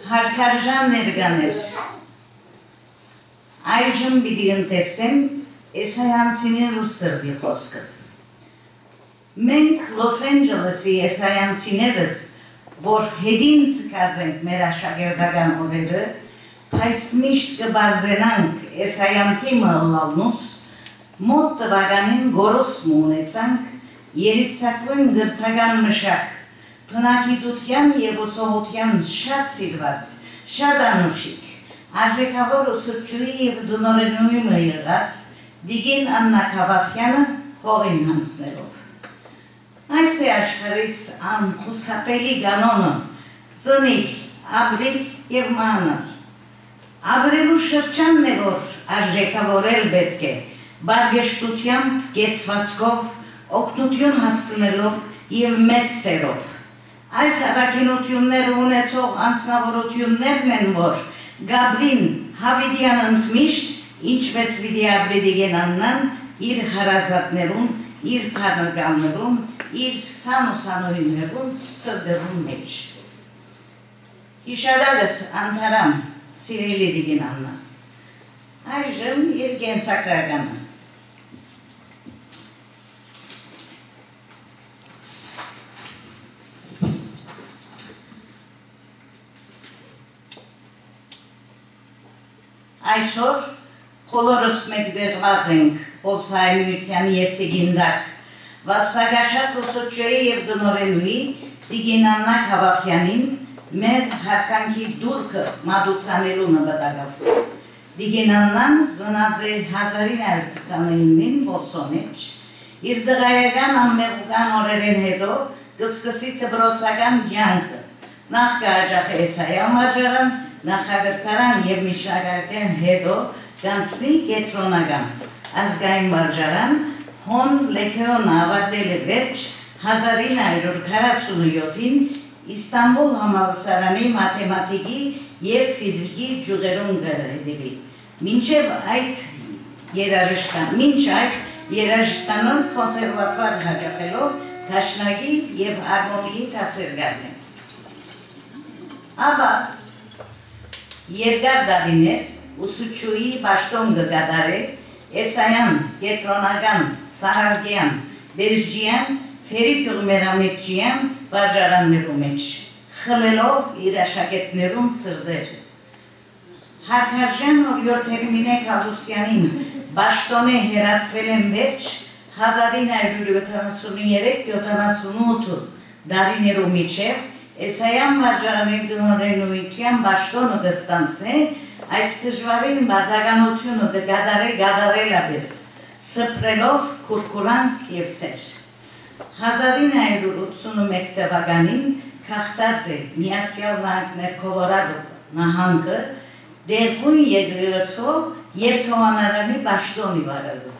Հարկարժան ներգաներ, այժմ պիտի ընթերցեմ Էսայանցիներ ու սրդի խոսքը։ Մենք Լոս Անջելեսի էսայանցիներս, որ հետին ցկած ենք մեր աշակերտական օրերը, բայց միշտ կբարձենանք էսայանցի մըլլալնուս, մոտ տվականին գորոսմ ունեցանք երիցակույն գրթական մշակ, բնակիդության և ուսողության շատ սիրված, շատ անուշիկ, արժեքավոր ուսուցչուհի և դնորենուի մը եղած Դիգին Աննա Քավախյանը հողին հանձնելով։ Այս է աշխարհիս անխուսափելի կանոնը, ծնիլ, ապրիլ և մանր։ Ապրելու շրջանն է, որ արժեքավորել պետք է, բարգեշտությամբ, կեցվածքով, օգնություն հասցնելով և մեծ սերով։ Այս առաքինություններ ունեցող անձնավորություններն են, որ Գաբրին Հավիդյան ընդմիշտ, ինչպես պիտի ապրի Դիգեն Աննան, իր հարազատներուն, իր փառնականներուն, իր սանուսանուհիներուն սրդերուն մեջ։ Իշադագդ անթարամ, սիրելի Դիգեն Աննա, այժմ իր կենսակրականը։ Այսօր խոլորս մեկ դեղված ենք Պոլսայմյության և Տիգինդակ, վաստակաշատ ուսուցչուհի և դնորենուի Դիգին Աննա Քավախյանին մեր հարկանքի դուրքը մատուցանելու նպատակով։ Դիգին Աննան ծնած է 1929-ին Ոսո մեջ, իր դղայական անմեղուկան օրերեն հետո կսկսի դպրոցական կյանքը, նախ կհաջախի Էսայան վարժարան, նախագծարան և միջնակարգեն հետո կանցնի կետրոնական ազգային վարժարան, հոն լեքեոնը ավարտել է վերջ 1947-ին Իստանբուլ համալսարանի մաթեմատիկի և ֆիզիկի ջուղերուն գդելի։ Մինչ այդ երաժշտանոն կոնսերվատվար հաճախելով դաշնակի և արմոնիի դասեր գարնեն։ Ապա երկար դարիներ ուսուցչուհի պաշտոն կկատարել Էսայան, կետրոնական, Սահակյան, Բերժջյան, Ֆերիկյուղմերամետջյան վարժարաններու մեջ, խլելով իր աշակերտներուն սրդեր։ Հարկարժան օրյոր Թերմինե Կալուսյանին պաշտոնե հեռացվել են վերջ 1973-78 դարիներու միջև Էսայան վարժարանի դնորենույթյան պաշտոնը կստանցնե, այս դժվարին բարդականությունը կգադարելապես, սփռելով քուրքուրանք և սեր։ 1981 թվականին քաղտած է Միացյալ Նահանգներ Կոլորադո նահանգը դեղույն եկեղեցով երկհանարանի պաշտոնի վարելու։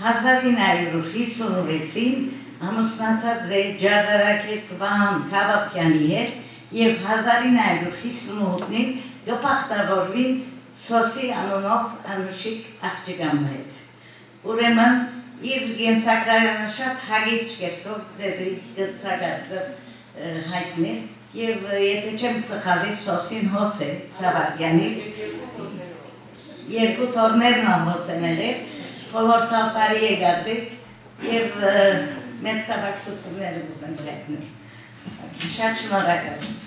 1956-ին ամուսնացած է ջարդարակետ Վահան Քավախյանի հետ և 1958-ին կպախտավորվին Սոսի անունով անուշիկ աղջիկամը հետ։ Ուրեմն իր կենսակրայանը շատ հագիճ կերպով ձեզի գրծակարծը հայտնել և եթե չեմ սխալի Սոսին հոս է Սավարկյանից, երկու թորներն ամոս են եղեր, խոլորտալ բարի եկացիկ և մեր սավակցությունները բուզեն հայտնել։ Շատ շնորհակալ եմ։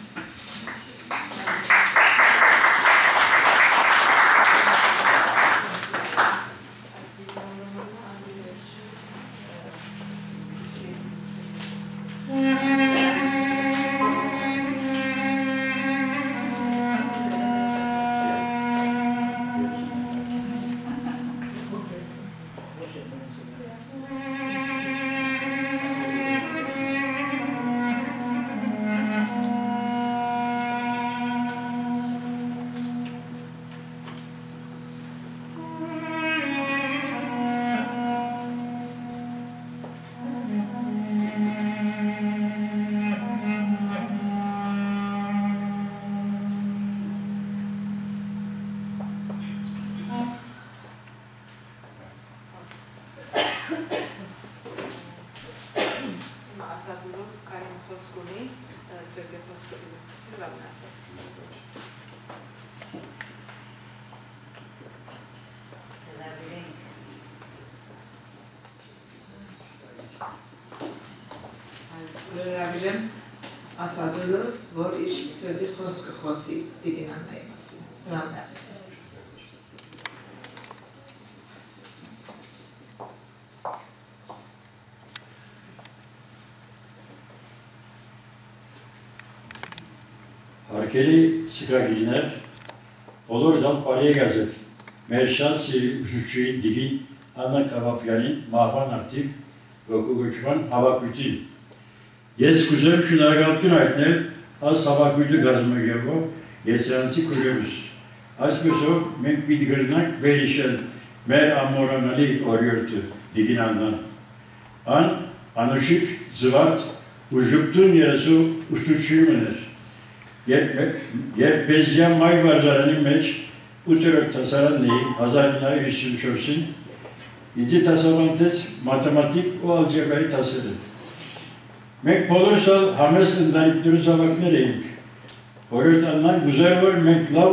սրտի խոսքը լավն ասա։ Լրավիրեմ ասադորը, որ իր սրտի խոսքը խոսի դիգինաննայի մասին, լավն ասա։ Հարկելի սկագիրներ, բոլոր զալ պարի եկազել, մեր շատ սիրի ուսուցչուի դիգին Աննա Կավապյանին մահվան արդիվ ոգուգոչման հավաքույթին։ Ես կուզեմ շնորհակալություն հայտնել այս հավաքույթը գազմագերով եսրանցի քույրերուս։ Այսպեսով մենք պիտի գրնանք վերհիշել մեր ամորանալի օրիորդը դիգին Աննան։ Ան անուշիկ զվարթ ու ժպտուն երեսու ուսուցչուի մներ։ Երբ Բեզյան մայ վարժարանի մեջ 8-րդ տասարանն էի 1954-ին, իդի տասավանտեց մաթեմատիկ ու ալջեբրայի տասերը։ Մենք բոլորս ալ համես ընտանիքներու զավակներ էինք, որովհետև Աննան գուզեր որ մենք լավ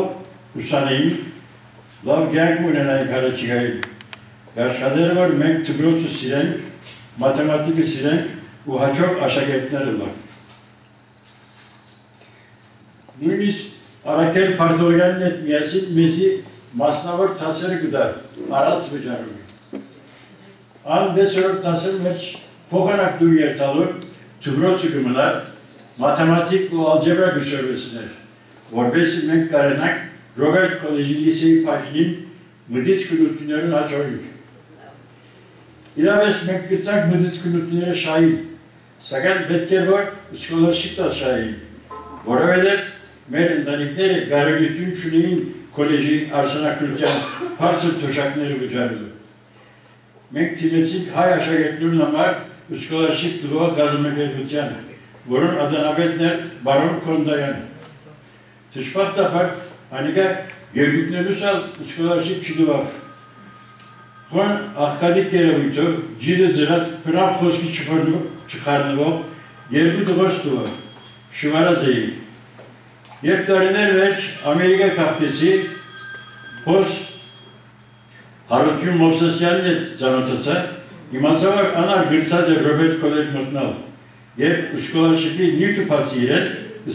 ուսանեինք, լավ կյանք ունենայինք առաջիկայում, աշխատել որ մենք դպրոցը սիրենք, մաթեմատիկը սիրենք ու հաջող աշակերտները լավ։ Նույնիսկ Արաքել Փարթորյանն հետ միասին մեզի մասնավոր տասերը գտար, առանց վճարում։ Ան 6-րդ տասեր մեջ փոխանակ դու երթալու դպրոցը կմնար մաթեմատիկ ու ալջեբրա գուսերվեսներ, որպեսզի մենք կարենանք Ռոբերտ Քոլեջի լիսեի փակինին մտից քննություններուն հաջողենք։ Իրավես մենք գտանք մտից քննությունները շահին, սակայն պետք էր որ սկոլարշիպ տալ շահին, որովհետև մեր ընտանիքները կարողություն չունեին քոլեջի արժանապատվության բարձր թոշակները վճարելու։ Մենք թիմեցինք հայ աշակերտներուն համար սկոլարշիպ տվող գազամագերբությանը, որոնց ադանավետն էր բարոն Քոնդայանը։ Դժբախտաբար անիկա երկուքներուս ալ սկոլարշիպ չտվավ։ Խոն աղքատիկ երևույթով ջիրը ձրած պրավ խոսքի չխառնվող երկու տղոց տվավ, շվարած էի։ Երբ տարիներ մեջ Ամերիկա կապտեցի, փոս Հարություն Մովսեսյանն հետ ծանոթացա, իմացա որ անար գրծած է Ռոբերտ Քոլեջ մտնալ, երբ սկոլարշիպի նյութը բացի իրեն,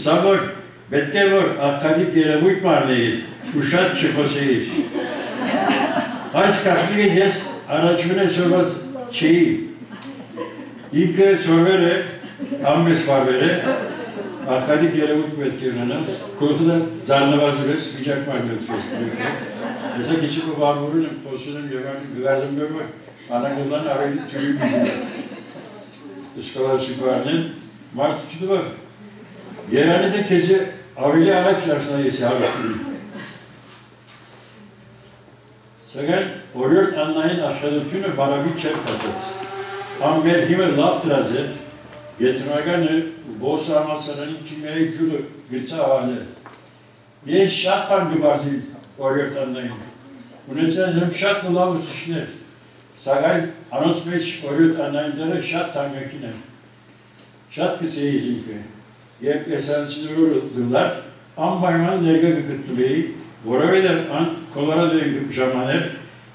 սա որ պետք է որ աղքատիկ երևույթ մարնեիր ու շատ չխոսեիր։ Այս կապտիկը ես առաջվին է սորված չէի, ինքը սորվեր է, ամես վարվեր է, աղքատիկ երևույթ պետք է ունենալ, կողդը զարնվազր ես, վիճակ մագնոտ ես։ Եսա քիչի վարվորուն եմ խոսում եմ և գազում գորվը անագոլան ավելի թյուրի բիժում։ Սկոլարշիպ արնեն, մարդը չդվավ։ Երանիտ է քեզի ավելի առաջ լարսնա եսի հարուստուրի։ Սակայն օրյորդ Աննային աշխատությունը բարավի չեր կատեց։ Ան մեր հիմը լավ ծրած էր, ետրոնականը բոս ամալսանանի կիմիայի ջուրը գրծա ավանել։ Ես շատ խան գբարձին օրյորդ Աննային։ Ունեցած եմ շատ լավ ուսուցիչներ, սակայն անոնց մեջ օրյորդ Աննային դերը շատ թանկագին են։ Շատ կսեի ինքը, երբ էսանցիներորը դուլար, անպայման ներկա կգտնում էի, որովհետև ան Կոլորադոյին ժամաներ,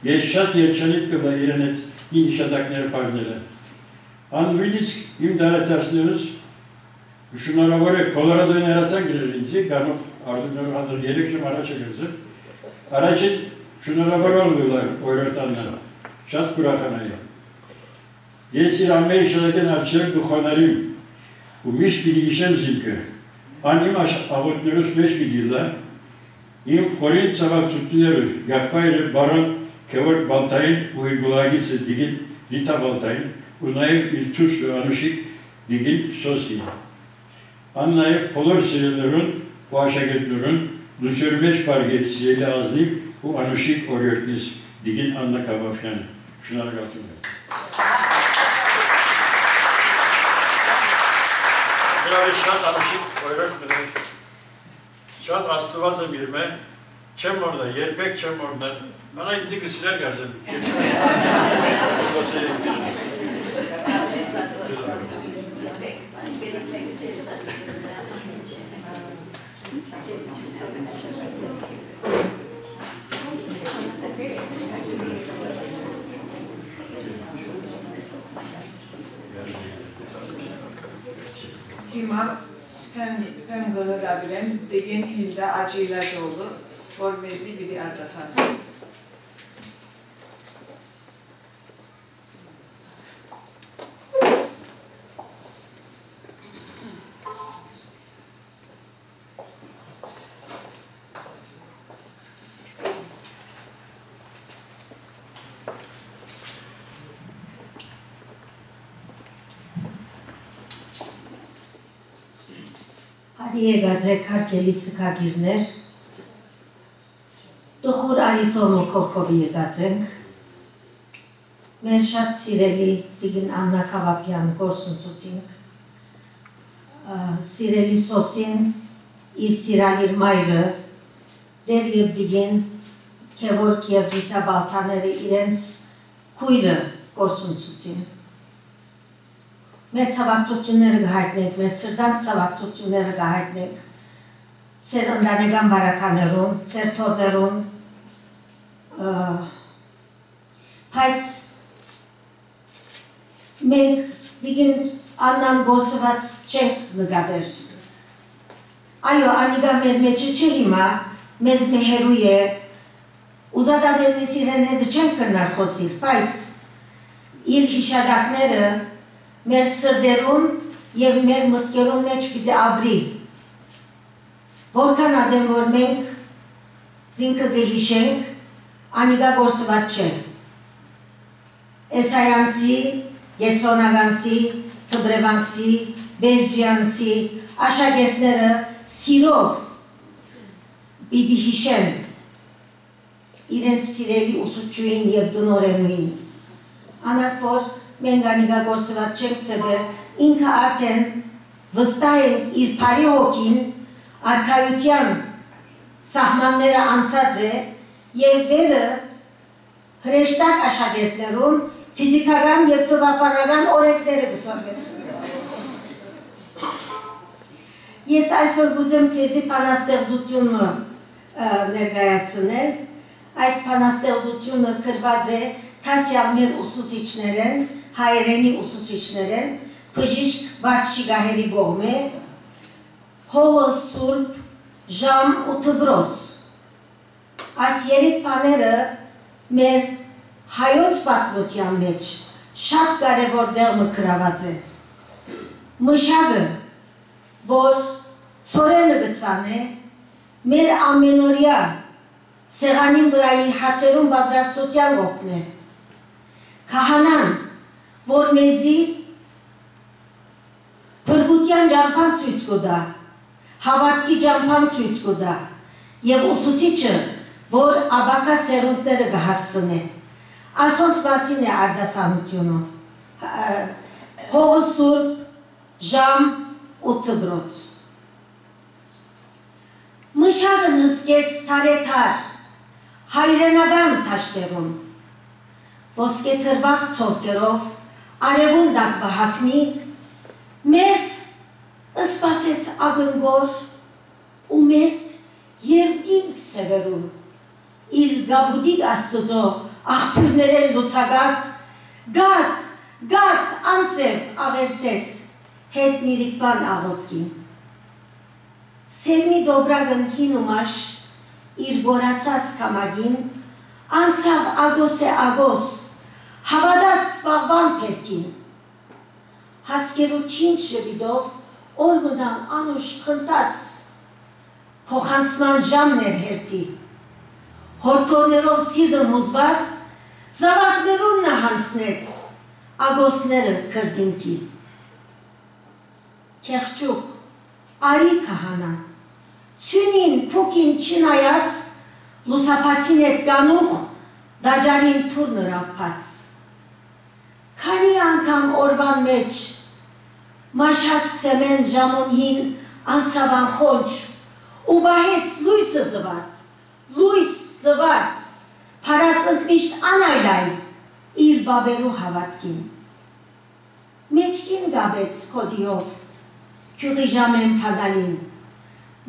ես շատ երջանիկ կբա իրեն հետ իմ իշատակները պարները։ Ան նույնիսկ իմ դարացարսներուս շնորհավոր է Կոլորադոյին հեռացան գրել ինձի, գանով արդյունով 3 ժամ առաջ է գրծել, առաջին շնորհավոր ողլուլար օրյորդ Աննան, շատ կուրախանայի։ Ես իր ամեն իշատակեն արջեր գուխանարիմ ու միշտ պիտի իշեմ զինքը, ան իմ աղոտներուս մեջ պիտի լա, իմ խորին ծավակցությունները եղբայրը բարոն Քևորգ Բալթային ու իր գուլագիցը դիգին Լիթա Բալթային ու նաև իր թուշը անուշիկ դիգին Սոսին։ Ան նաև բոլոր սիրելներուն ու աշակերտներուն լուսյոր մեջ պարգետ սիրելի ազնիվ ու անուշիկ օրյորդնից դիգին Աննա Կավապյանը։ Շնորհակալություն եմ։ Շատ անուշիկ օրյորդ մներ։ Շատ աստված եմ իրմ է, չեմ որնա, երբեք չեմ որնա, mənə ինci qısılar qarşım. Հիմա կան գլորավիրեն դեգեն հիլդա աջիլա ժողը, որ մեզի բիդի արտասանեն։ Եկած եք հարկելի սքագիրներ, տխուր արիտոնու կողքով եկած ենք, մեր շատ սիրելի տիկին Աննա Քավապյան գործունեությունք, սիրելի Սոսին, իր սիրալիր մայրը, դեր և տիկին Քևորգ և Ռիտա Բալթաները իրենց քույրը գործունեություն։ Մեր ցավակցությունները կհայտնենք, մեր սրտան ցավակցությունները կհայտնենք ծեր ընտանեկան բարականերում, ծեր թորներում, բայց մենք դիգին Աննան գործված չենք նկատել։ Այո, անիգա մեր մեջը չէ հիմա, մեզ մեհերու է, ուզադադենից իրեն հետ չենք կնար խոսիլ, բայց իր հիշադակները մեր սրդերում և մեր մտքերում մեջ պիտի ապրի։ Որքան ադեմ, որ մենք զինքը կհիշենք, անիգա գործված չէ։ Էսայանցի, Գեցոնագանցի, Թբրևանցի, Բերջյանցի աշակերտները սիրով պիտի հիշեն իրենց սիրելի ուսուցչուին և դնորենուին։ Անակ որ մենք անիգա գործված չենք սեբեր, ինքը արդեն վստահ ենք իր բարի հոգին, արքայության սահմանները անցած է և վերը հրեշտակ աշակերտներում ֆիզիկական և թվապանական օրենքները կսորվեցին։ Ես այսօր գուզեմ ձեզի բանաստեղծությունը ներկայացնել, այս բանաստեղծությունը գրված է թարցյալ մեր ուսուցիչներեն, հայերենի ուսուցիչներեն, բժիշկ Վարդշիգահերի կողմէ, հողը սուրբ, ժամ ու թբրոց։ Այս երեք բաները մեր հայոց պատմության մեջ շատ կարևոր դեղը գրաված է։ Մշակը, որ ծորենը գծան է, մեր ամենօրյա սեղանին վրայի հացերում պատրաստության օգն է։ Քահանան, որ մեզի փրկության ճամփան ցույց կտա, հավատքի ճամփան ցույց կտա, եւ ուսուցիչը, որ աբակա սերունդները կհասցնե։ Ասոնց մասին է արդասանությունը։ Հողը սուրբ, ժամ ու թբրոց։ Մշակը նստեց թարեթար, հայրենական թաշտերում, ոսկե թրվակ ծոլկերով, արևուն դակվա հակնի, մերդ ըսպասեց ագնգոր ու մերդ երկինք սևերում, իր գաբուդիկ աստուծո աղբյուրներել լուսագատ, գատ անցև աղերսեց հետ նիրիկվան աղոտքին։ Սերմի դոբրագն հին ումաշ իր գորացած կամագին, անցավ ագոս է ագոս, հավադած սպաղվան պերքին։ Հասկերու չինչ ժվիդով օր մնան անուշ խնտած, փոխանցման ժամներ հերտի, հորթորներով սիրդը մուզված, զավակներուն նահանցնեց ագոսները կրդինքի։ Կեղճուկ, արի կահանա, ծյունին պուկին չինայած, լուսապացին էտ գանուխ, դաջարին թուր նրավպաց։ Քանի անգամ օրվան մեջ, մաշած սեմեն ժամոնհին անցավան խոնչ, ու բահեց լույսը զվարդ, պարած ընտմիշտ անայլայ իր բաբերու հավատքին։ Մեջքին գաբեց կոդիով, քյուղի ժամեն պադալին,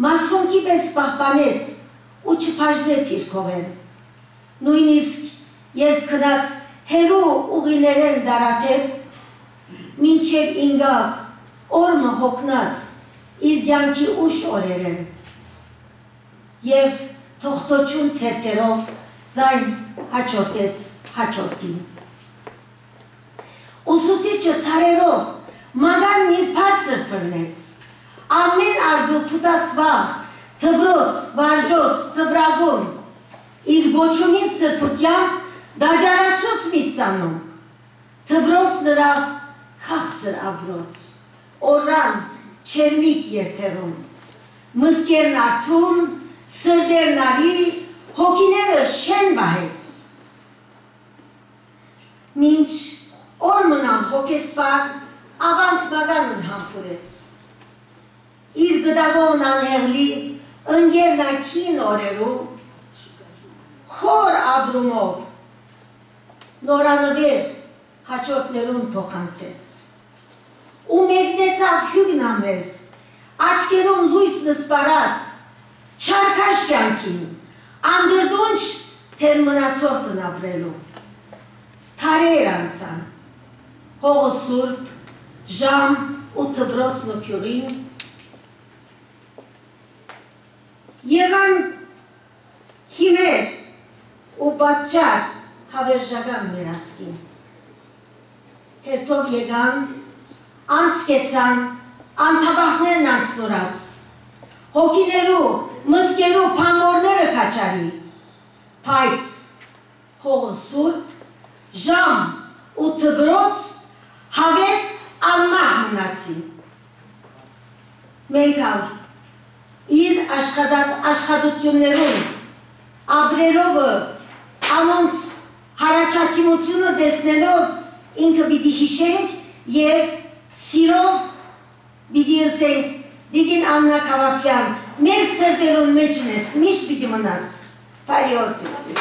մասոնքի պես պահպանեց ու չփաժնեց իր քովեն։ Նույնիսկ երբ քնած հերու ուղիներեն դարաթև, մինչև ինգավ օրմը հոգնած իր կյանքի ուշ օրերեն և թողտոչուն ցերկերով զայն հաջորդեց հաջորդին։ Ուսուցիչը թարերով մագանն իր բարձր բռնեց, ամեն արդու փուտացվաղ, թբրոց, վարժոց, թբրագում, իր գոչունին սրբությամբ դաջարացոց միսանում, թբրոց նրավ խաղցր աբրոց, օրան չերմիկ երթերում, մտքերն արդուն, սրդերն արի, հոգիները շեն բահեց։ Մինչ օրմնան հոգեսպար ավանդ մագանն համպուրեց։ Իր գդագողն անհեղլի ընգերն այդ հին օրերու խոր աբրումով նորանվեր հաջորդներուն փոխանցեց ու մեկնեցավ հյուգնամեզ աչկերուն լույս նսպարած չարքաշ կյանքին անդրդունչ թեր մնացորդն ապրելու թարեր անցան հողը սուրբ ժամ ու թբրոց նոքյուղին եղան հիմեր ու բատճար հավերժական մերասկին հերթով եղան անցկեցան անթաբախներն անցնորած հոգիներու մտկերու պամորները կաչարի պայց հողը սուրբ ժամ ու թբրոց հավետ ալմահ մնացի մենք ալ իր աշխատած աշխատություններում ապրելովը անոնց հարաճակիմությունը դեսնելով ինքը պիտի հիշենք և սիրով պիտի ասենք Դիգին Աննա Քավաֆյան մեր սրտերուն մեջն ես միշտ պիտի մնաս բարի օր ձեզ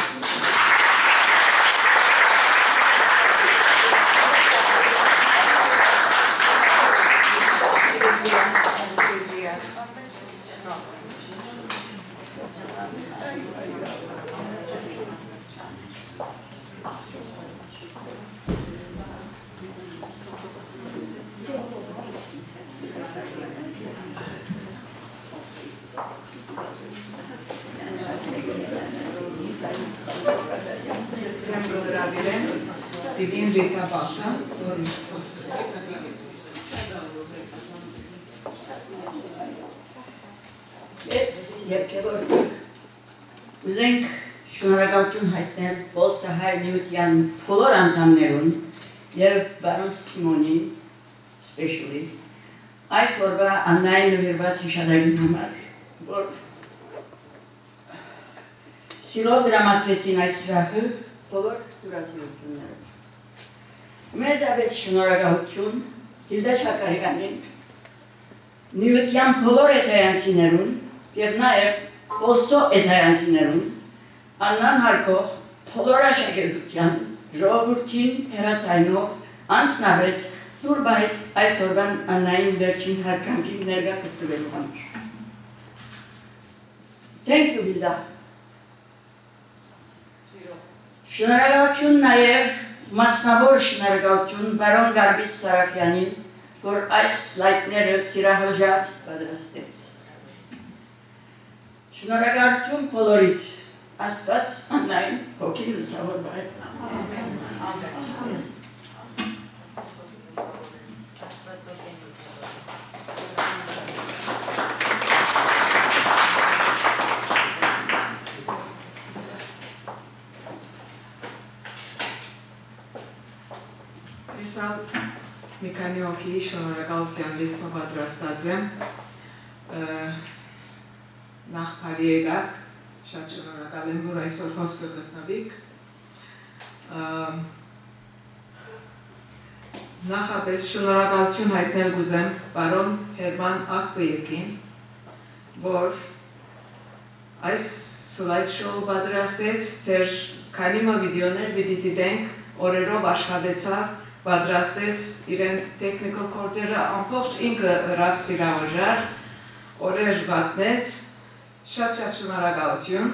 Դիգին Ռիտա Բախա, որի խոսքս Ես երկևոր ուզենք շնորհակալություն հայտնել Պոլսահայ միության բոլոր անդամներուն և բարոն Սիմոնին especially այս օրվա Աննային նվիրված հիշադակի համար, որ սիրով դրամատվեցին այս սրախը բոլոր դուրասիրությունները։ Մեծապես շնորհակալություն Հիլդա Շակարյանին, միության բոլոր էսայանցիներուն և նաև Պոլսո էսայանցիներուն, Աննան հարկող բոլոր աշակերտության, ժողովրդին հեռացայնով անցնավեց դուր բայց այս օրվան Աննային վերջին հարկանքին ներկա կրկնվելու համար։ Thank you, Հիլդա։ Շնորհակալություն նաև մասնավոր շնորհակալություն բարոն Գարբիս Սարաֆյանին, որ այս սլայդները սիրահարժար պատրաստեց։ Շնորհակալություն բոլորիդ, Աստված Աննային հոգին լուսավոր բայ։ Հեսալ մի քանի հոգի շնորհակալության լիստը պատրաստած եմ նախ բարի եկաք շատ շնորհակալ եմ որ այսօր խոսքը գտնվիք նախապես շնորհակալություն հայտնել կուզեմ պարոն Հերման Ակբեյեկին որ այս սլայդ շոու պատրաստեց դեր քանի վիդեոներ պիտի դիտենք օրերով աշխատեցավ պատրաստեց իրեն տեխնիկալ գործերը ամբողջ ինքը ռապ սիրահարժար օրեր վատնեց, շատ շնորհակալություն,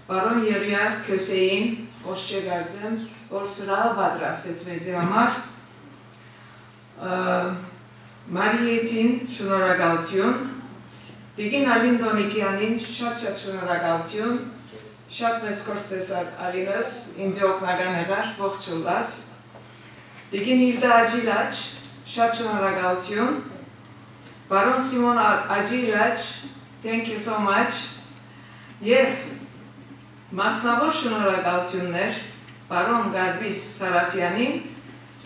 պարոն Եղիա Քյոսեին, ոչչե գարձեմ, որ սրահը պատրաստեց մեզի համար, Մարիետին շնորհակալություն, Տիկին Ալին Դոնիկյանին շատ շնորհակալություն, շատ մեծ կորս տեսար Ալինս, ինձ օգնական եղար, ողջ ուլաս, Տիկին Իլդա Աջիլաչ, շատ շնորհակալություն, Պարոն Սիմոն Աջիլաչ, thank you so much, և մասնավոր շնորհակալություններ պարոն Գարբիս Սարաֆյանին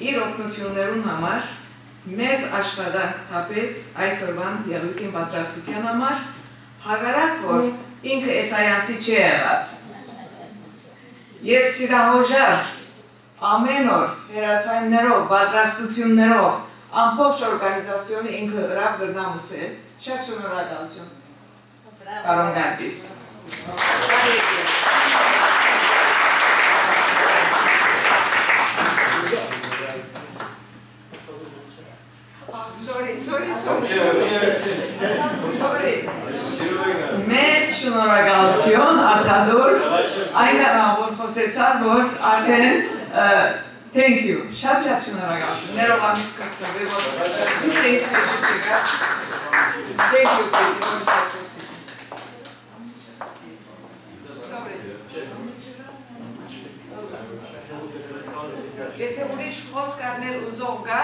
իր օգնություններուն համար մեծ աշխատանք թափեց այսօրվան եղույթին պատրաստության համար, հակառակ որ ինքը էսայանցի չի եղած։ Եվ սիրահոժար ամեն օր հերացայիններով, պատրաստություններով, ամբողջ օրգանիզացիոնը ինքը հրավ գրնամս է, շատ շնորհակալություն, պարոն Գարբիս։ Sorry. Մեծ շնորհակալություն Ասադոր, այնքան որ խոսեցար, որ արդեն thank you, շատ շնորհակալություն, ներողամիտ կրտվի, որ իսկ ինձ հեշտ չկա, thank you, please, որ շատեցի։ Sorry. Եթե ուրիշ խոսք առնել ուզող կա,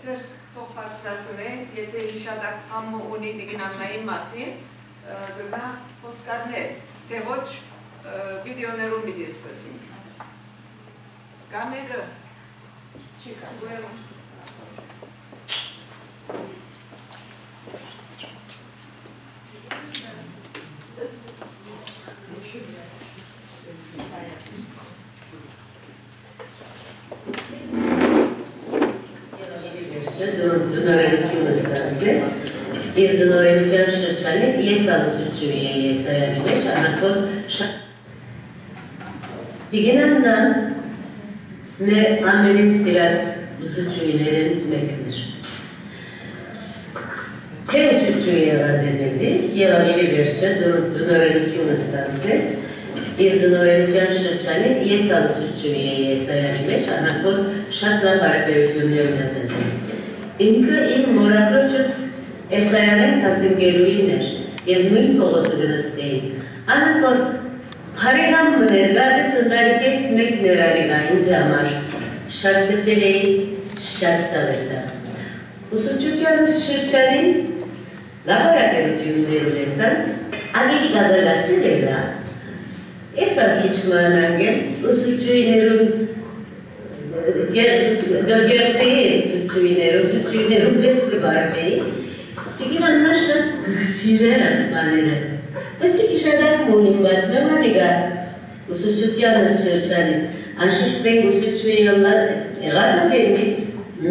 ձեր թող բարձրացնեն, եթե հիշադակ համը ունի Տիկին Աննայի մասին, գրնա խոսք առնել, թե ոչ վիդեոներում պիտի սկսենք։ Կա մեկը, չի կա, գույրում։ Դնորելությունը ստացվեց և դնորելության շրջանին ես ալուսությունի է Եսայանի մեջ անաքոր շատ Տիկինաննան մեր ամենից սիրած ուսությունիներն մեկն էր թե ուսությունի եղած է մեզի և ամենի վերջը դնորելությունը ստացվեց և դնորելության շրջանին ես ալուսությունի է Եսայանի մեջ անաքոր շատ լավ հարաբերություններ ունեցած է Ինքը իմ մորակրոջս Էսայանեն կասինգերուին էր և նույն փողոցը դնստեին։ Անակ որ հարեգամ մներ, գարդես ընդարիքես մեկ ներարիգա ինձ համար, շատ կսել էի, շատ սալեցա։ Ուսուցությունս շրջանին լավ հարաբերություններ ունեցան, ավելի գադալասել էլա։ Ես աղիչ մանանգել ուսուցություններում Գերցեի բեսկվարմեի, Տիկին Աննա շատ սիրեր ատմաները։ Մեստիկի շադակ մունին բատ մեմանիգա ուսուցությանս շրջանին, անշիշտ մենք ուսուցուի եղածա դերմից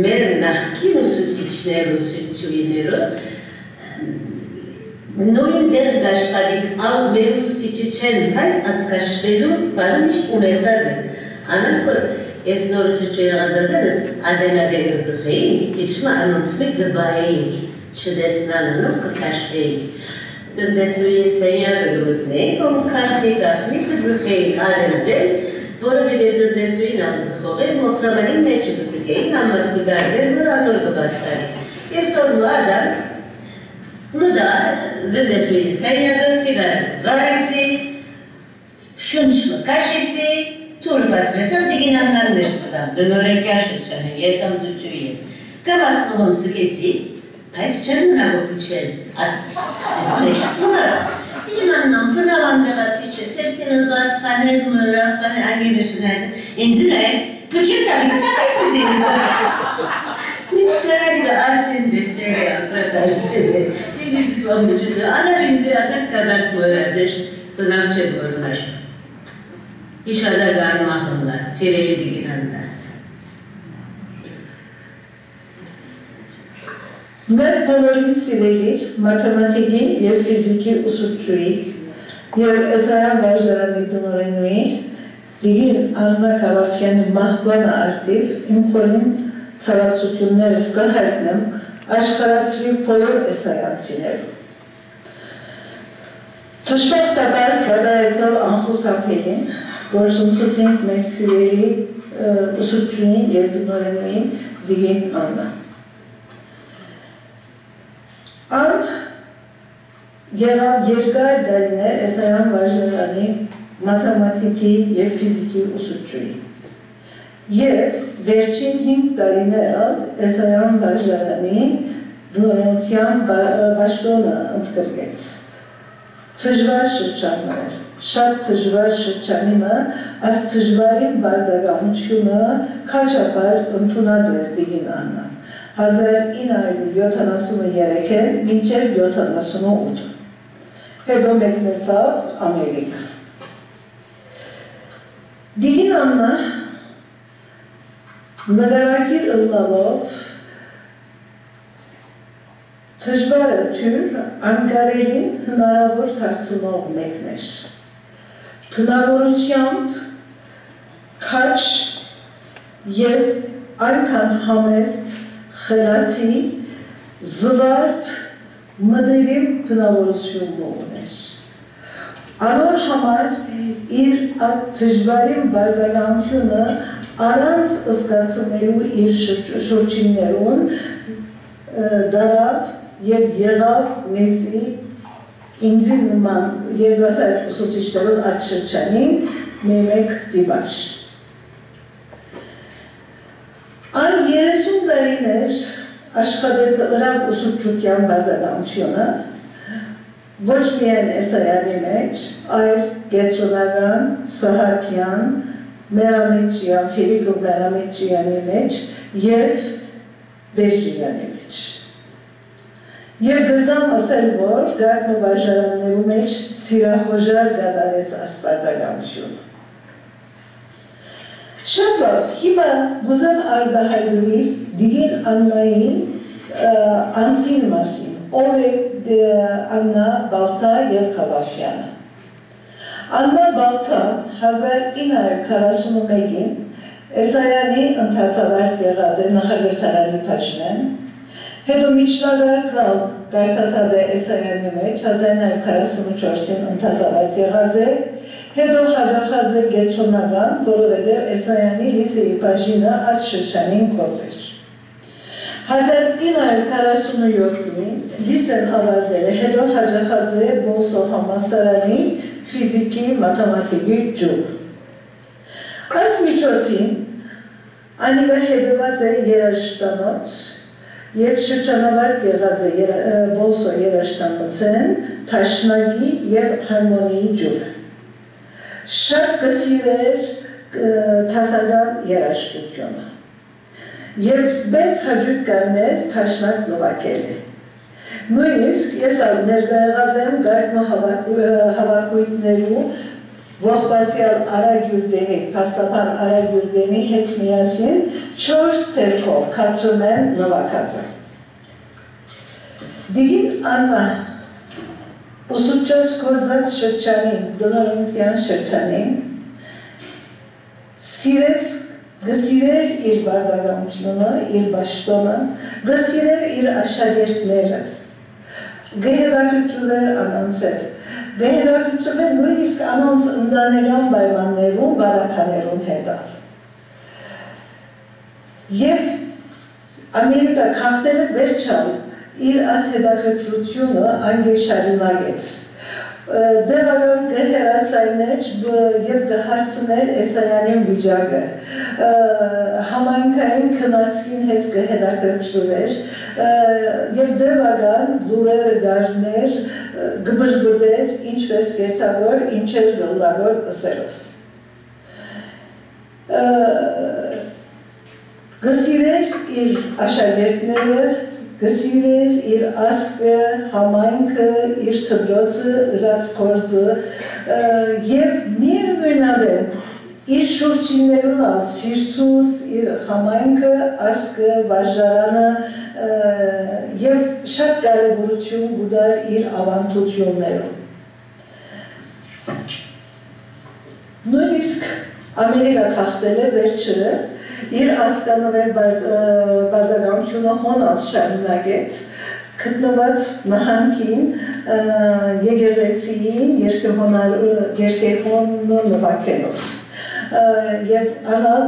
մեր նախքին ուսուցիչներով նույն դեր գաշտադիկ ալ մեր ուսուցիչի չեն, բայց ատկաշվելու բարմիշ ունեցած են։ Անակ որ Ես նոր ուսուցիչ եղածատերս ադենադերը զխեինք, իչմա անոնցմիկ գբայինք, չդեսնանանով կքաշվեինք։ Տնտեսուին սենյակը գվտնեինք, ում կարդի կզխեինք ադենադեր, որովհետև տնտեսուին անձխողեն, մոխրավարին մեջը կծկեինք, ամարտու դարձեր, որ անոր գբաշտարի։ Ես օրնու ադանք, նուդա տնտեսուին սենյակը սիգարս վարեցի, շնչմը կաշեցի, Թուրը բացվեցավ Տիկին Աննան ներս մտան, դնորեկյա շրջանին, ես ամզուչուի եմ։ Կավաս մողոն ծկեցի, բայց չեմ մնագոպուչել, մեջս մնաց։ Տիկին Աննան բնավան դեղացի չէ, ծերքերը բաց պանել, մրավ պանել, անգի վերջնայցը, ինձին է, պուչեց ավիկա սակայց կուտինս։ Միչ ճարարիգը արդեն դեսեր է ապրատացել է, և ինձ բան մուչեցը, անավ ինձի ասակ կադակ մրած էր, բնավ չէ բորնար։ Իշադագար մահնլա, ծիրելի Տիկին Աննաս։ Մեր բոլորին սիրելի մաթեմատիկի և ֆիզիկի ուսուցչուի և Էսայան վարժարանի տնօրենուի Տիկին Աննա Քավաֆյանի մահվան արդիվ իմ խորին ցավակցություններս կհայտնեմ աշխարհացրիվ բոլոր էսայանցիներում։ Ճշմարտաբար բադայեցավ անխուսափելին, գործընթացին մեր սիրելի ուսուցչուհին և տնօրենուհին Դիգին Աննա։ Ան եղավ երկար տարիներ էսայան վարժարանի մաթեմատիկի և ֆիզիկի ուսուցչուհի և վերջին 5 տարիները էսայան վարժարանի տնօրենության պաշտոնը ընդգրկեց։ Դժվար շրջաններ, շատ դժվար շրջանիմը, այս դժվարին բարդականությունը քաջաբար ընդունած էր Դիգին Աննան 1973-ին մինչև 78, հետո մեկնեցավ Ամերիկա։ Դիգին Աննա նկարագիր ըլլալով դժվարը թյուր անկարելին հնարավոր դարձնող մեկն էր։ Բնավորությամբ քաջ և այնքան համեստ, խելացի, զվարթ, մտերիմ բնավորություն ուներ։ Անոր համար իր դժվարին բարդականությունը առանց զգացնելու իր շրջիններուն դարավ և եղավ մեզի ինձի նման երդասայր ուսուցիչներուն այդ շրջանին մեկ դիպար։ Այն 30 տարիներ աշխատեց ըրակ ուսուցչության բարդականությունը, ոչ միայն էսայանի մեջ, այլ Գետրոնական, Սահակյան, Մերամեջյան, Ֆիլիկով Մերամեջյանի մեջ և Բեժջյանի մեջ։ Եվ գրգամ ասել, որ գարնու վարժարաններու մեջ սիրահոժար գադարեց ասպարտականությունը։ Շատ լավ, հիմա գուզեմ արդահայտվի Դիգին Աննայի անձին մասին, ով է Աննա Բալթա և Քավախյանը։ Աննա Բալթան 1941-ին Էսայանի ընթացավարտ եղած է նախագրթարանի փաշնեն, հետո միջնագարկալ կարդացած է Էսայանի մեջ 1944-ին ընթացավարտ եղած է, հետո հաջախած է Գետրոնական, որովհետև Էսայանի լիսեի բաժինը այդ շրջանին կոց էր։ 1947-ին լիսեն ավարտել է, հետո հաջախած է Բոսո համալսարանի ֆիզիկի մաթեմատիկի ջուր։ Այս միջոցին անիվը հետևած է երաժշտանոց և շրջանավարտ եղած է Բոսո երաժշտանոցեն, թաշնագի և հարմոնիի ջուրը։ Շատ կսիրեր թասական երաժշտությունը և մեծ հաջուկ կաներ թաշնակ նվակել է։ Նույնիսկ ես ներկայացած եմ գարնու հավաքույթներու ողբացյալ Արագյուրդենի, Փաստաբան Արագյուրդենի հետ միասին 4 ցերկով քացրումեն նվակածը։ Դիգին Աննա ուսուցչած գործած շրջանին, տնօրենության շրջանին, գսիրեր իր բարդականությունը, իր պաշտոնը, գսիրեր իր աշակերտները, գհետաքրքրվեր անոնց հետ, գհետաքրքրվեր նույնիսկ անոնց ընտանեկան պայմաններում, բարականերուն հետ։ Եվ Ամերիկա քաղցելը վերջալ իր այս հետաքրքրությունը անգե շարունակեց։ Դեղական կհերացայներ և կհարցներ Էսայանին վիճակը, համայնքային քննածքին հետ կհետաքրքրվեր և դեղական լուրերը գարներ կբրբդեր ինչպես կերտավոր, ինչեր լոլավոր ըսերով։ Գսիրեր իր աշակերտները, գսիրեր իր ասկը, համայնքը, իր թբրոցը, ըրած գործը և միևնույնադեն իր շուրջիններուն սիրծուց իր համայնքը, ասկը, վարժարանը և շատ կարևորություն գուդար իր ավանդություններում։ Նույնիսկ Ամերիկա քաղցել է վերջը իր ասկանովեր բարդագամությունը հոնած շարունակեց, գտնված նահանգին եկեղեցիին երկերհոնը նվագելով և առան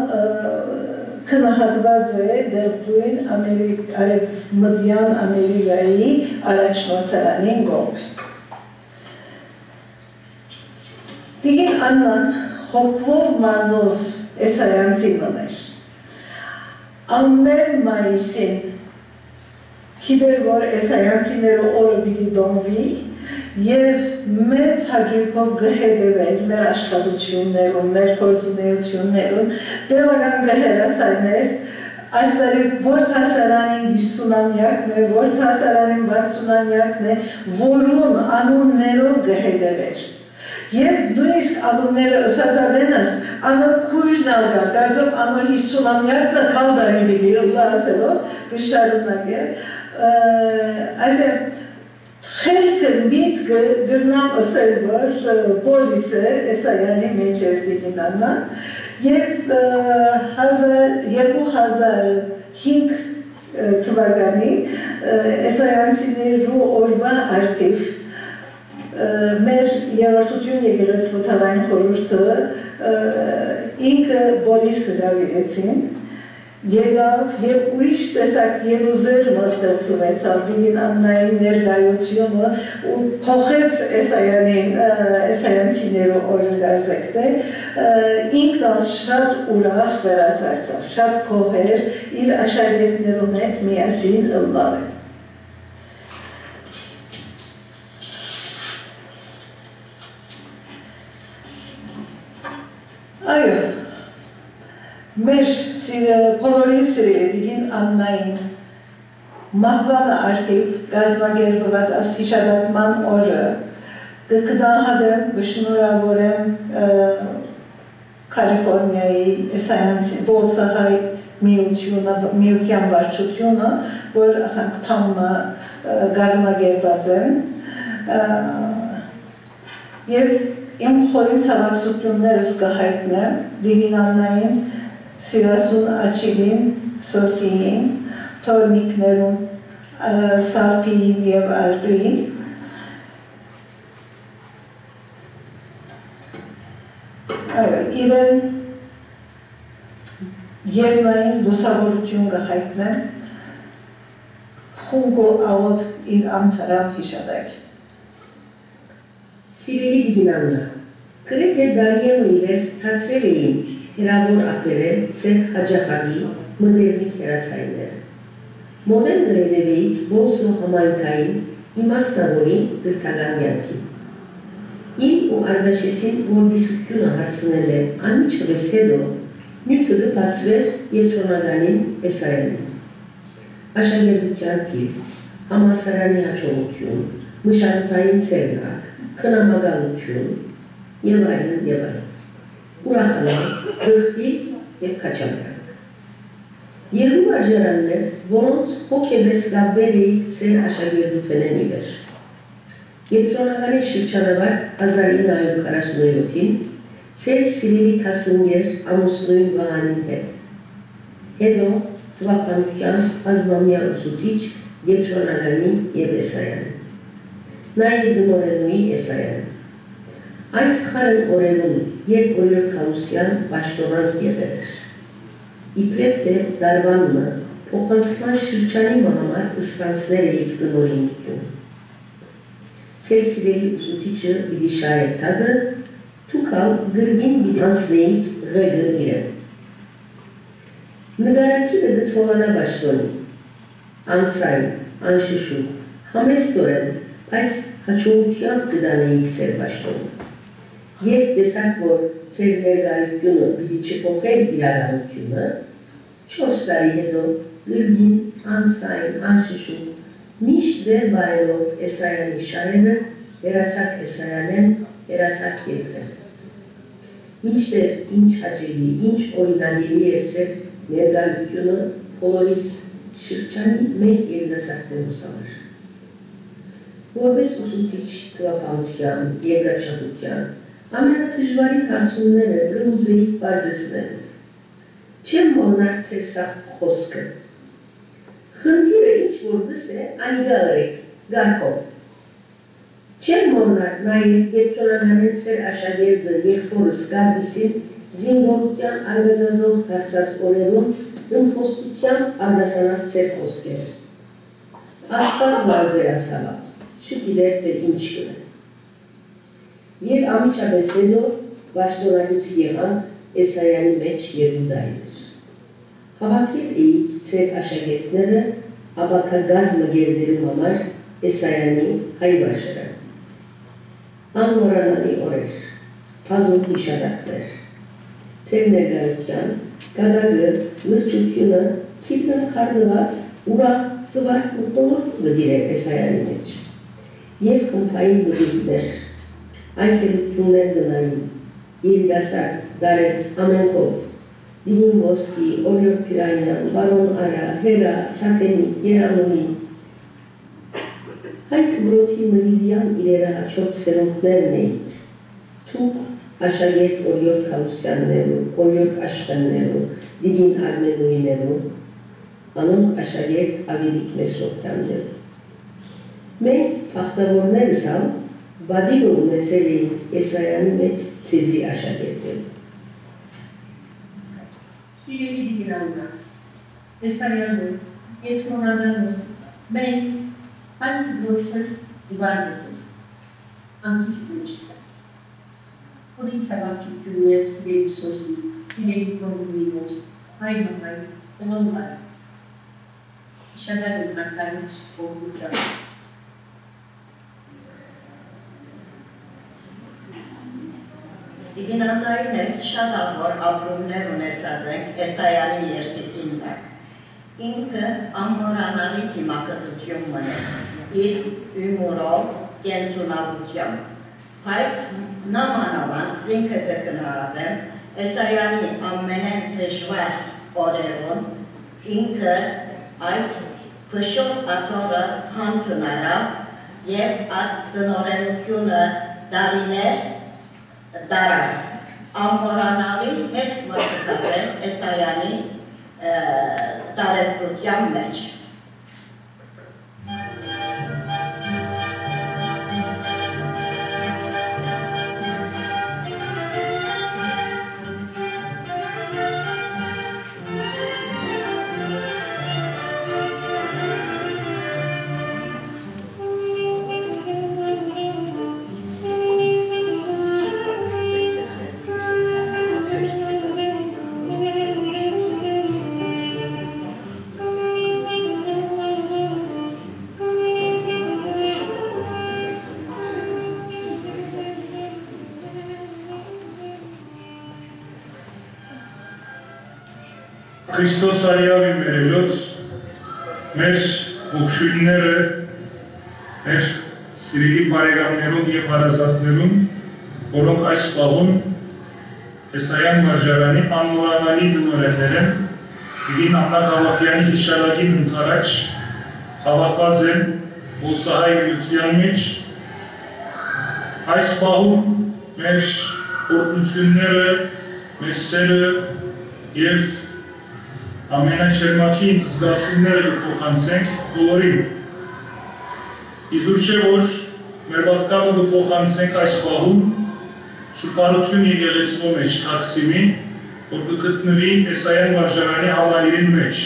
քնահատված է դեպույն արևմտյան Ամերիկայի առաջնորդարանին գոմ։ Տիկին Աննան հոգվով մանով Էսայանցին ուներ։ Ամեն մայիսին գիտեր, որ Էսայանցիները օրը պիտի դոմվի և մեծ հաճույքով կհետևեր մեր աշխատություններում, մեր գործունեություններում, տեղական կհեռացայներ, այս տարի որ դասարանին 50-ամյակն է, որ դասարանին 60-ամյակն է, որուն անուններով կհետևեր։ Եվ նույնիսկ անունները ըսածադենս, անոր կույրն ալգա, կարծով անոր 50-ամյակն կալ դարի պիտի ասելով, կշարունակեր, խելքը միտքը գրնամ ասել, որ պոլիսը Էսայանի մեջ էր Տիկին Աննան և 2005 թվականի Էսայանցիներու օրվա արդիվ մեր երորդություն եկեղեցվոթավային խորհուրդը ինքը պոլիս հրավիրեցին եղավ և ուրիշ տեսակ երուզերմը ստեղծվեցավ Տիկին Աննայի ներկայությունը ու փոխեց Էսայանցիներու օրը դարձեկտե ինքն շատ ուրախ վերադարձավ, շատ կոհեր իր աշակերտներուն հետ միասին ըլլալ է։ Այո, մեր բոլորի սիրելի Տիկին Աննային մահվանը արդիվ կազմակերպված այս հիշատակման օրը կգնահատեմ, կշնորհավորեմ Կալիֆորնիայի Էսայանցի Բոսահայ միության վարչությունը, որ ասանք փամը կազմակերպված են և իմ խորին ցավակցություններս կհայտնեմ Տիկին Աննային, Սիրասուն Աչիլին, Սոսիին, թորնիկներուն Սարփիին և Արտուին իրեն երկնային լուսավորություն կհայտնեմ խունգո աղոտ իր ամթարավ հիշատակ։ Սիրելի Տիկին Աննա, գրեթե դարիներ իվեր թատրել էին հերավոր ակերել ծեր հաջախագի մդերմիկ հերացայները։ Մոդեն գրեդևեիք բոնսո համայնքային իմաստավորին գրթական յանքի։ Իմ ու Արդաշեսին որբիսությունը հարցնել է անմիջապես հետո նյութը կպացվեր ետրոնականին Էսայանին։ Աշակերտության թիվ, համալսարանի հաջողություն, մշակութային ցերնակ, խնամակալություն և այլն և այլն։ Ուրախանալ, գղվի և կաչամրանք։ Երկու արժանաններ, որոնց հոգեպես կապվել էիք ծեր աշակերտութենեն իվեր։ Ետրոնականի շրջանավարտ 1947-ին ծեր սիրելի թասնգեր ամուսնույն Վահանին հետ։ Հետո թվականության ազգամյա ուսուցիչ Ետրոնականի և Էսայանի։ Նաև բնորենուի Էսայանի։ Այդ խարն օրերուն երբ օրյոտ կալուսյան բաշտոնանք եղեր էր։ Իպրև թե դարվանումը փոխանցման շրջանի համար ստանցներ էիք բնորինություն։ Ծեր սիրելի ուսուցիչը պիտի շահեր թադը, թուքալ գրգին պիտի անցնեիք ղեգը իրեն։ Նգարակիրը գծվողանա բաշտոնի, անցային, անշշուկ, համեստորեն, այս հաչողությամբ կդանեիք ծեր բաշտոնը։ Երբ տեսակ, որ ծեր ներգայությունը պիտի չփոխեր իրականությունը, 4 տարի հետո գրգին, անցային, անշշուկ, միշտ դեր բայելով Էսայանի շարենը, երացակ Էսայանեն, երացակ երկրեն։ Մինչդեռ ինչ հաճելի, ինչ օրինագելի էր ծեր ներգայությունը բոլորիս շրջանի մեկ երիտասարդներուս համար։ Որպես ուսուցիչ թվականության, եվրաչափության, ամենաթժվարին հարցումները գլուզեիք բարձեցնելով։ Չեմ մոռանալ ձեր սաղ խոսքը։ Խնդիրը ինչ-որ գսե անիգա ըրեք, գարքով։ Չեմ մոռանալ նաև երբնականեն ձեր աշակերտը եղբորս Գարբիսին զինվորության արգածազող դարձած օրերում ըմփոստությամբ արտասանած ձեր խոսքերը։ Աստված բարձրացավ, չգիտեր թե ինչ կնե։ Եվ ամիջապես հետո պաշտոնանից եղան Էսայանի մեջ Երուդայներ։ Հավաքել էիք ձեր աշակերտները աբակագազմը գերդերում համար Էսայանի հայ վարժարան։ Անմոռանալի օրեր, փազուկ հիշատակներ, ձեր ներկայության, գագագը, լրջությունը, քիլն խառնված, ուրախ, սվարք ու բոլոր վդիրեր Էսայանի մեջ։ Եվ խմբային վդիրներ, այցելություններ գնային, երիտասարդ, դարեց ամենքով, Դին Ոսկի, Օրիոտ Պիրանյան, Բարոն Արա, Հերա, Սատենիկ, Երանուհի, Այդ բրոցի մվիդյան իրերը հաչոտ սերունքներն էիք, թուկ աշագերտ Օրիոտ Խալուսյաններու, Օրիոտ Աշխաններու, Դիգին Արմենուիներու, անոնք աշագերտ Ավիդիկ Մեսրոպյաններու։ Մենք պաղտավորներս ալ բադիգը ունեցել էինք Էսայանի մեջ ցեզի աշակերտել։ Սիրելի դիրանա, Էսայանոս, Եթմոնանոս, մենք Անք բրոցը իվարնեսես, անքիստ մեջից է։ Որին ծավակիություն և սիրելի սոսի, սիրելի կողմի մեջ, հայմահայ, տվոնվայ, իշադար ունակարից կողմու ճարից։ Դիգինանային հետ շատ աղոր ապրումներ ունեցած ենք Էսայանի երտիկին դակ։ Ինքը ամմորանալի թիմակտություն մներ, իր իմուրով, կենսունավությամբ, բայց նամանավանց ինքը կգնահատեմ Էսայանի ամենեն դժվար օրերուն, ինքը այդ փշոտ աթորը հանձնարավ և այդ տնօրենությունը դարիներ դարավ, ամմորանալի հետ մոտեցած Էսայանի տարետրության մեջ։ Քրիստոս արիավի մերելոց, մեր ողջույնները, մեր սիրելի բարեկամներուն և հարազատներուն, որոնք այս պահուն Էսայան վարժարանի անմոռանալի դնորեններ են, Տիկին Աննա Գավախյանի հիշարակին ընթരാճ հավաքված են Ոսահայ միության մեջ, այս պահուն մեր օրհնությունները, մեր սերը և ամենաչերմակին զգացումները կփոխանցենք բոլորին։ Իզուր չէ, որ մեր պատկամը կփոխանցենք այս պահում Սուրբարություն եկեղեցու մեջ Թաքսիմի, որ կգտնվի Էսայան վարժարանի համալիրին մեջ։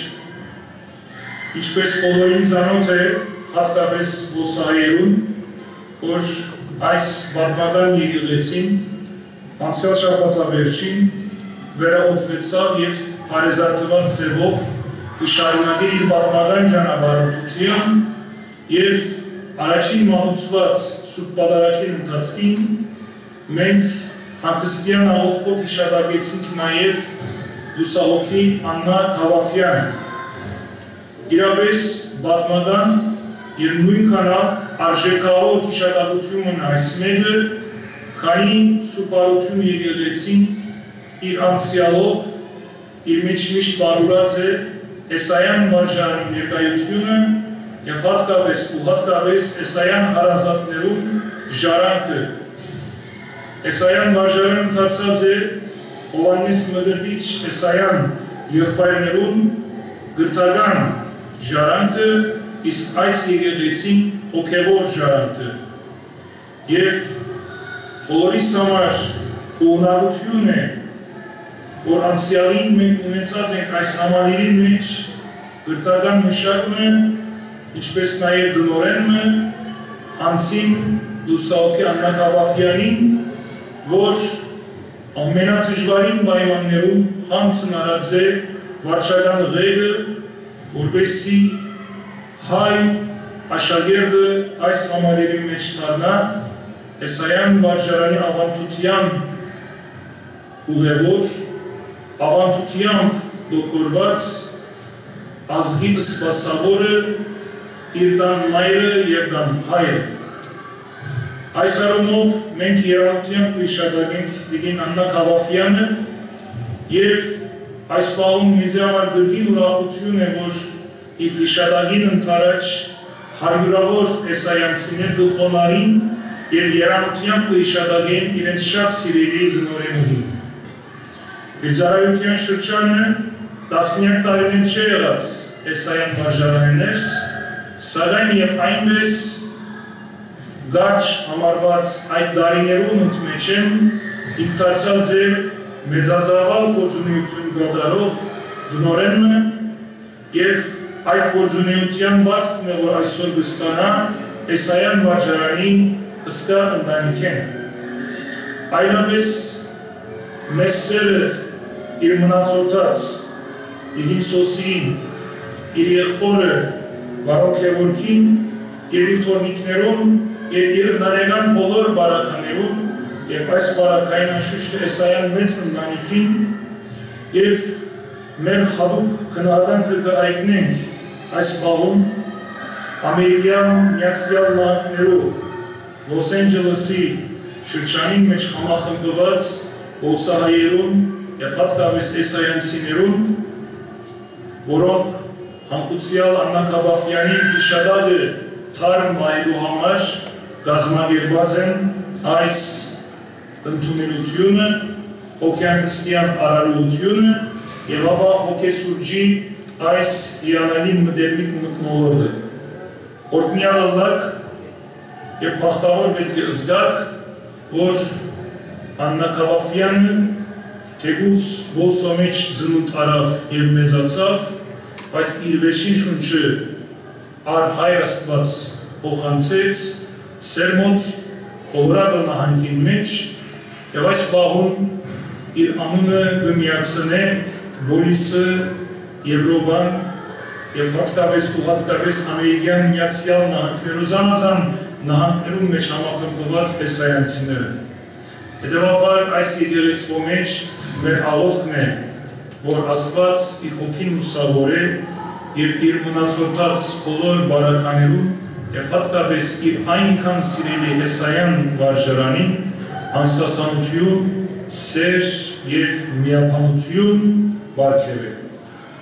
Ինչպես բոլորին ծանոթ է, հատկապես ոսահայերուն, որ այս պատմական եկեղեցին անցյալ շաբաթավերջին վերահսկվեցավ և հարեզարդված ձևով կշարունակի իր պատմական ճանապարհորդություն և առաջին մատուցված Սուրբ Պատարագին ընթացքին մենք հանգստյան աղոթքով հիշատակեցինք նաև լուսահոգի Աննա Գավախյանը։ Իրապես պատմական և նույնքան արժեքավոր հիշատակությունն այս մեկը, քանի Սուրբարություն եկեղեցին իր անցյալով իր մեջ միշտ բարուրած է Էսայան վարժարանի ներկայությունը և հատկապես Էսայան հարազատներում ժարանքը։ Էսայան վարժարան ընթացած է Հովհաննես Մկրտիչ Էսայան եղբայրներուն գրթական ժարանքը, իսկ այս եկեղեցին հոգևոր ժարանքը։ Եվ բոլորիս համար հողնարություն է, որ անցյալին մենք ունեցած ենք այս համալիրի մեջ գրթական մշակումը, ինչպես նաև դնորենը, անցին Լուսահոգի Աննա Կավախյանին, որ ամենաթժվարին պայմաններում հանձնարարած է վարչական ղեկը, որպեսզի հայ աշակերտը այս համալիրի մեջ դառնա Էսայան վարժարանի ավանդության ուղևոր, ավանդությամբ դոկորված ազգի սպասավորը, իր դան մայրը և դան հայրը։ Այս առումով մենք երանությամբ կհիշատակենք Տիկին Աննա Կավախյանը և այս պահում մեզ համար գրքին ուրախություն է, որ իր հիշատակին ընթരാճ հարյուրավոր էսայանցիներ գխոնարին և երանությամբ կհիշատակեն իրենց շատ սիրելի դնորենուհին։ Վիզարայության շրջանը տասնյակ տարիներ չէ եղած Էսայան վարժարաններս, սակայն և այնպես գաչ համարված այդ դարիներուն ընդմեջ են ինքնացած է մեծազավալ գործունեություն գադարով դնորենը և այդ գործունեության բացքն է, որ այսօր կստանա Էսայան վարժարանի հսկա ընտանիք են։ Այնպես մեր սերը իր մնացորդած, իր Սոսին, իր եղբորը Բարոք Հևորգին և իր թորնիկներուն և իր ընտանեկան բոլոր բարականերուն և այս բարակային անշուշտ Էսայան մեծ ընտանիքին և մեր հատուկ քննադանքը կայտնենք այս պահում Ամերիկյան Միացյալ Նահանգներու Լոս Անջելեսի շրջանի մեջ համախմբված ոսահայերուն և հատկապես էսայանցիներուն, որոնք հանգուցյալ Աննա Կավախյանին հիշատակը թարմ բայելու համար կազմակերպած են այս ընդունելությունը, հոգեանքստյան արարողությունը և ապա հոգեսուրջի այս իրանալի մդերմիկ մտնոլորդը։ Օրտնյալ ալլակ և բախտավոր պետք է զգաք, որ Աննա Կավախյանը թեկուզ ոսո մեջ ծնունդ արավ և մեծացավ, բայց իր վերջին շունչը առ հայր Աստված փոխանցեց Սերմոնտ Կոլորադո նահանգին մեջ և այս պահում իր անունը կմիացնե Բոլիսը, Եվրոպան և հատկապես Ամերիկյան Միացյալ Նահանգներու զանազան նահանգներում մեջ համախմբված էսայանցիները։ Հետևաբար այս եկեղեցու մեջ մեր աղոթքն է, որ Աստված իր հոգին լուսավոր է և իր մնացորդած բոլոր բարականերուն և հատկապես իր այնքան սիրելի Էսայան վարժարանին անսասանություն, սեր և միապանություն բարգևե։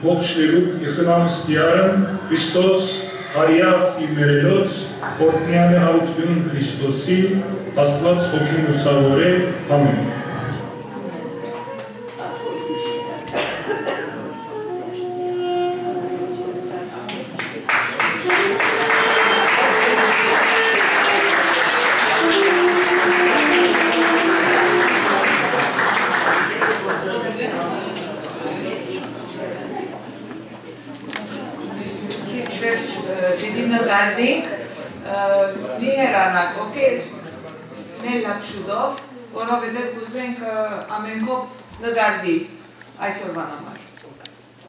Ողջ լերուկ Իխնամստիարն Քրիստոս հարյավ իմերելոց, օրտնյալ է հարություն Քրիստոսի, Աստված հոգին լուսավոր է, ամեն։ Մի հերանակ, մեր լապշուդով, որովհետև կուզենք ամենքով նգարվի այսօրվան համար։